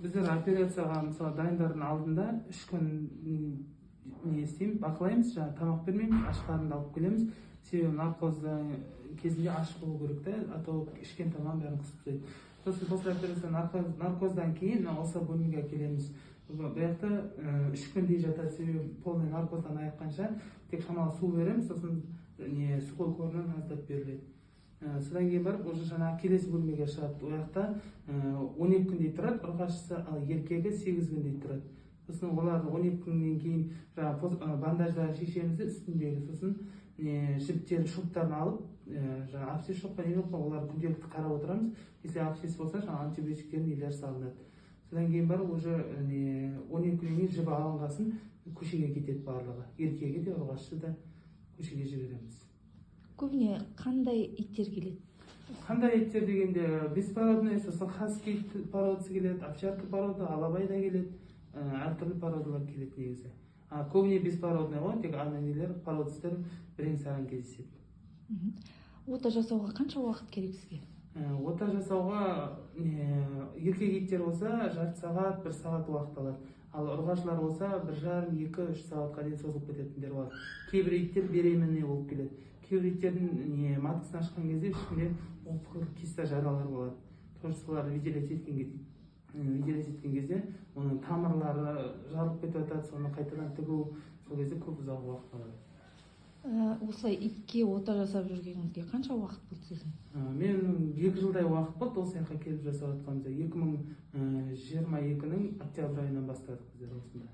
Біздер операцияға мысалы дайындардың алдында 3 күн не істейміз, бақылаймыз, жаңағы тамақ бермейміз, аш қарынды алып келеміз. Себебі наркозда кезінде аш болу керек та, а то ішкен тамақ бәрін құсып тастайды. Сосын после операция наркоздан кейін осы бөлмеге келеміз. Бұяқта 3 күндей жатады, себебі полный наркоздан айыққанша тек шамалы су береміз, сосын сухой кормнан аздап беріледі. Содан кейін барып, уже жаңағы келесі бөлмеге шығады. Ояқта 12 күндей тұрады, ұрғашысы, ал еркегі 8 күндей тұрады. Сосын олар 12 күннен кейін бандаждарын шешеміз үстіндегі, сосын жіптерін, шоттарын алып, абсцесс жоқ па не жоқ па, олар күнделікті қарап отырамыз. Если абсцесс болса, антибиотиктерін нелер салынады. Содан кейін барып, уже 12 күннен кейін жібі алынғасын көшеге кетеді барлығы. Еркегі де, ұрғашысы да көшеге жібереміз. Көбіне қандай иттер келеді? Қандай иттер дегенде беспородный, сосын хаски породасы келеді, овчарка порода, алабай да келеді, әртүрлі породалар келеді негізі. Көбіне беспородный ғой, тек нелер, породастар бірең-саран кездеседі. Ота жасауға қанша уақыт керек сізге? Ота жасауға еркек иттер болса жарты сағат, 1 сағат уақыт алады. Ал ұрғашылар болса 1,5-2-3 сағатқа дейін созылып кететіндер бар. Кейбір иттер беременный болып келеді. Кейбір иттердің маткасын ашқан кезде ішінде опық киста жаралар болады. Тоже соларды виделять еткен кезде оның тамырлары жарылып кетіп жатады, соны қайтадан тігу, сол кезде көп ұзақ уақыт алады. Осылай итке ота жасап жүргеніңізге қанша уақыт болды сіздің? Мен 2 жылдай уақыт болды, осы жаққа келіп жасап жатқанымызда. 2022-нің октябрь айынан бастадық біздер осында.